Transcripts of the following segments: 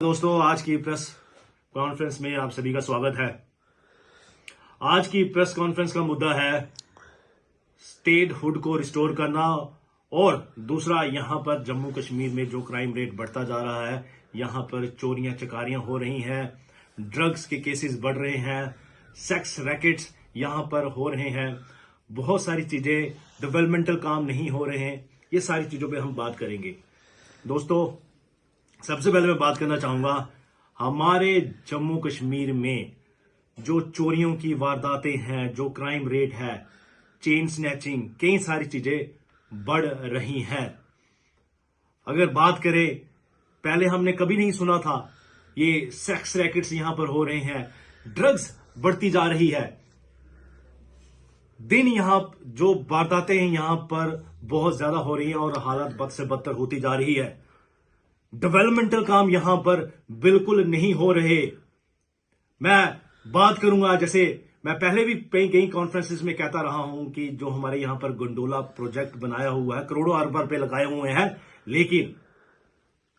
दोस्तों, आज की प्रेस कॉन्फ्रेंस में आप सभी का स्वागत है। आज की प्रेस कॉन्फ्रेंस का मुद्दा है स्टेट हुड को रिस्टोर करना और दूसरा यहां पर जम्मू कश्मीर में जो क्राइम रेट बढ़ता जा रहा है, यहां पर चोरियां चकारियां हो रही हैं, ड्रग्स के केसेस बढ़ रहे हैं, सेक्स रैकेट्स यहां पर हो रहे हैं, बहुत सारी चीजें, डेवलपमेंटल काम नहीं हो रहे हैं। ये सारी चीजों पे हम बात करेंगे। दोस्तों, सबसे पहले मैं बात करना चाहूंगा, हमारे जम्मू कश्मीर में जो चोरियों की वारदातें हैं, जो क्राइम रेट है, चेन स्नैचिंग, कई सारी चीजें बढ़ रही हैं। अगर बात करें, पहले हमने कभी नहीं सुना था ये सेक्स रैकेट्स यहां पर हो रहे हैं, ड्रग्स बढ़ती जा रही है। दिन यहां जो वारदातें हैं यहां पर बहुत ज्यादा हो रही हैं और हालत बद से बदतर होती जा रही है। डेवलपमेंटल काम यहां पर बिल्कुल नहीं हो रहे। मैं बात करूंगा, जैसे मैं पहले भी कई कॉन्फ्रेंसेस में कहता रहा हूं कि जो हमारे यहां पर गंडोला प्रोजेक्ट बनाया हुआ है, करोड़ों अरब रुपए लगाए हुए हैं, लेकिन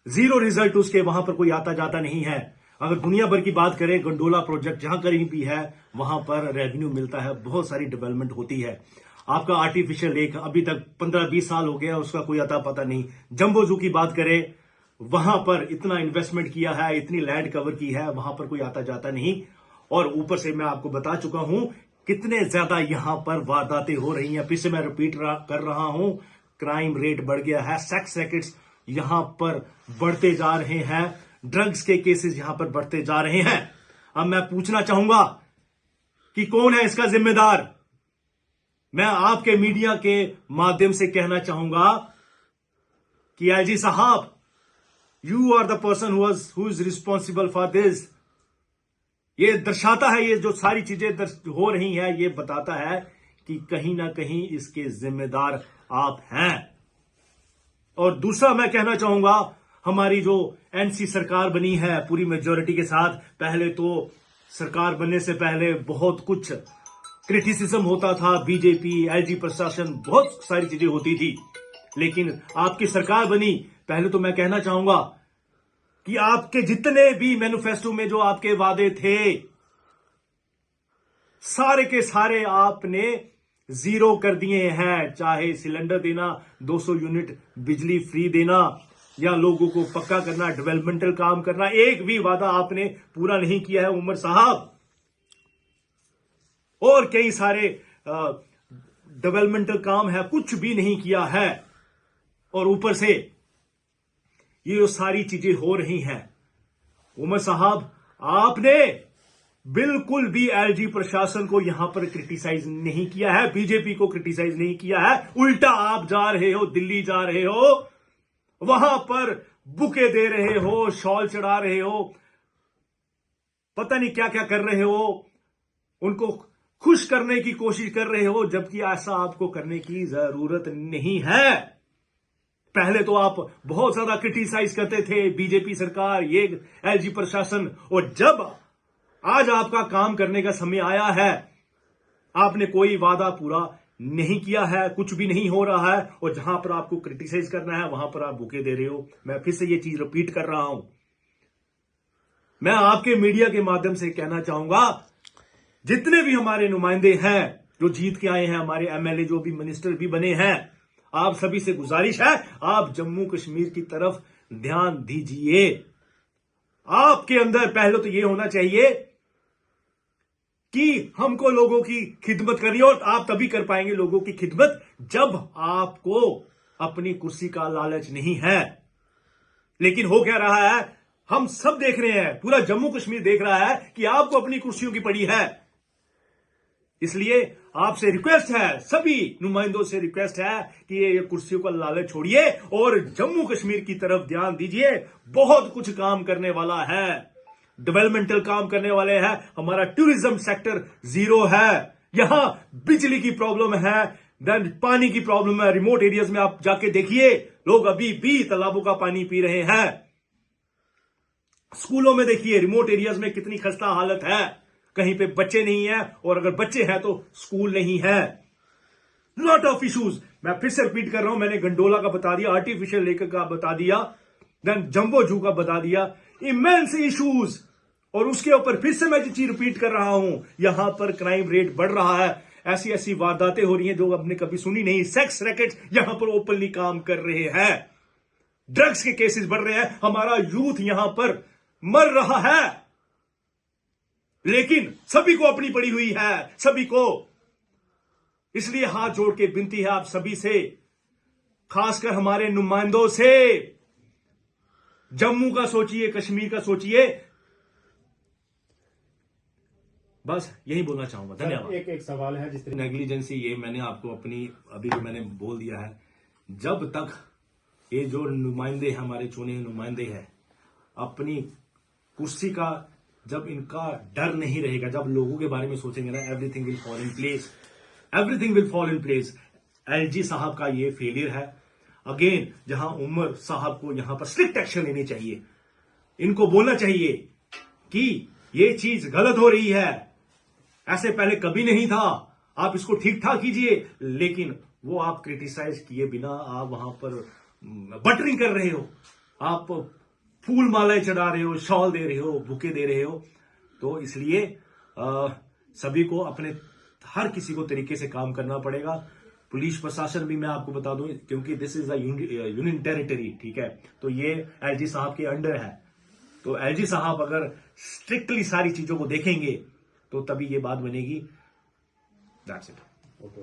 जीरो रिजल्ट उसके वहां पर कोई आता जाता नहीं है। अगर दुनिया भर की बात करें, गंडोला प्रोजेक्ट जहां कहीं भी है वहां पर रेवेन्यू मिलता है, बहुत सारी डेवलपमेंट होती है। आपका आर्टिफिशियल लेक अभी तक 15-20 साल हो गया, उसका कोई अता पता नहीं। जंबो जू की बात करें, वहां पर इतना इन्वेस्टमेंट किया है, इतनी लैंड कवर की है, वहां पर कोई आता जाता नहीं। और ऊपर से मैं आपको बता चुका हूं कितने ज्यादा यहां पर वारदातें हो रही हैं। फिर से मैं रिपीट कर रहा हूं, क्राइम रेट बढ़ गया है, सेक्स रैकेट्स यहां पर बढ़ते जा रहे हैं, ड्रग्स के केसेस यहां पर बढ़ते जा रहे हैं। अब मैं पूछना चाहूंगा कि कौन है इसका जिम्मेदार। मैं आपके मीडिया के माध्यम से कहना चाहूंगा कि आईजी साहब, You are the person who is responsible for this। ये दर्शाता है, ये जो सारी चीजें हो रही हैं, ये बताता है कि कहीं ना कहीं इसके जिम्मेदार आप हैं। और दूसरा मैं कहना चाहूंगा, हमारी जो एनसी सरकार बनी है पूरी मेजोरिटी के साथ, पहले तो सरकार बनने से पहले बहुत कुछ क्रिटिसिज्म होता था, बीजेपी, एलजी प्रशासन, बहुत सारी चीजें होती थी। लेकिन आपकी सरकार बनी, पहले तो मैं कहना चाहूंगा कि आपके जितने भी मैनिफेस्टो में जो आपके वादे थे, सारे के सारे आपने जीरो कर दिए हैं। चाहे सिलेंडर देना, 200 यूनिट बिजली फ्री देना, या लोगों को पक्का करना, डेवलपमेंटल काम करना, एक भी वादा आपने पूरा नहीं किया है उमर साहब। और कई सारे डेवलपमेंटल काम है, कुछ भी नहीं किया है। और ऊपर से ये जो सारी चीजें हो रही हैं, उमर साहब, आपने बिल्कुल भी एलजी प्रशासन को यहां पर क्रिटिसाइज नहीं किया है, बीजेपी को क्रिटिसाइज नहीं किया है। उल्टा आप जा रहे हो, दिल्ली जा रहे हो, वहां पर बुके दे रहे हो, शॉल चढ़ा रहे हो, पता नहीं क्या क्या कर रहे हो, उनको खुश करने की कोशिश कर रहे हो, जबकि ऐसा आपको करने की जरूरत नहीं है। पहले तो आप बहुत ज्यादा क्रिटिसाइज करते थे बीजेपी सरकार, ये एलजी प्रशासन, और जब आज आपका काम करने का समय आया है, आपने कोई वादा पूरा नहीं किया है, कुछ भी नहीं हो रहा है, और जहां पर आपको क्रिटिसाइज करना है वहां पर आप बुके दे रहे हो। मैं फिर से ये चीज रिपीट कर रहा हूं। मैं आपके मीडिया के माध्यम से कहना चाहूंगा, जितने भी हमारे नुमाइंदे हैं जो जीत के आए हैं, हमारे एमएलए जो भी मिनिस्टर भी बने हैं, आप सभी से गुजारिश है, आप जम्मू कश्मीर की तरफ ध्यान दीजिए। आपके अंदर पहले तो यह होना चाहिए कि हमको लोगों की खिदमत करनी है, और आप तभी कर पाएंगे लोगों की खिदमत जब आपको अपनी कुर्सी का लालच नहीं है। लेकिन हो क्या रहा है, हम सब देख रहे हैं, पूरा जम्मू कश्मीर देख रहा है कि आपको अपनी कुर्सियों की पड़ी है। इसलिए आपसे रिक्वेस्ट है, सभी नुमाइंदों से रिक्वेस्ट है कि ये कुर्सियों का लालच छोड़िए और जम्मू कश्मीर की तरफ ध्यान दीजिए। बहुत कुछ काम करने वाला है, डेवलपमेंटल काम करने वाले हैं। हमारा टूरिज्म सेक्टर जीरो है, यहां बिजली की प्रॉब्लम है, देन पानी की प्रॉब्लम है। रिमोट एरियाज में आप जाके देखिए, लोग अभी भी तालाबों का पानी पी रहे हैं। स्कूलों में देखिए, रिमोट एरियाज में कितनी खस्ता हालत है, कहीं पे बच्चे नहीं है, और अगर बच्चे हैं तो स्कूल नहीं है। Lot of issues. मैं फिर से रिपीट कर रहा हूं, मैंने गंडोला का बता दिया, आर्टिफिशियल लेक का बता दिया, देन जंबो जू का बता दिया। Immense issues. और उसके ऊपर फिर से मैं जो चीज रिपीट कर रहा हूं, यहां पर क्राइम रेट बढ़ रहा है, ऐसी ऐसी वारदातें हो रही हैं जो आपने कभी सुनी नहीं। सेक्स रैकेट्स यहां पर ओपनली काम कर रहे हैं, ड्रग्स के केसेस बढ़ रहे हैं, हमारा यूथ यहां पर मर रहा है। लेकिन सभी को अपनी पड़ी हुई है, सभी को। इसलिए हाथ जोड़ के विनती है आप सभी से, खासकर हमारे नुमाइंदों से, जम्मू का सोचिए, कश्मीर का सोचिए। बस यही बोलना चाहूंगा। धन्यवाद। एक सवाल है जिस तरह नेग्लिजेंसी, ये मैंने आपको अपनी अभी जो मैंने बोल दिया है, जब तक ये जो नुमाइंदे हैं, हमारे चुने हुए नुमाइंदे हैं, अपनी कुर्सी का जब इनका डर नहीं रहेगा, जब लोगों के बारे में सोचेंगे ना, everything will fall in place, everything will fall in place. LG साहब का ये फेलियर है। अगेन, जहां उमर साहब को यहां पर स्ट्रिक्ट एक्शन लेनी चाहिए, इनको बोलना चाहिए कि ये चीज गलत हो रही है, ऐसे पहले कभी नहीं था, आप इसको ठीक ठाक कीजिए। लेकिन वो आप क्रिटिसाइज किए बिना आप वहां पर बटरिंग कर रहे हो, आप फूल मालाएं चढ़ा रहे हो, शॉल दे रहे हो, बुके दे रहे हो। तो इसलिए सभी को अपने हर किसी को तरीके से काम करना पड़ेगा। पुलिस प्रशासन भी मैं आपको बता दूं, क्योंकि this is a union territory, ठीक है, तो ये एलजी साहब के अंडर है। तो एलजी साहब अगर स्ट्रिक्टली सारी चीजों को देखेंगे तो तभी ये बात बनेगी। That's it. ओके।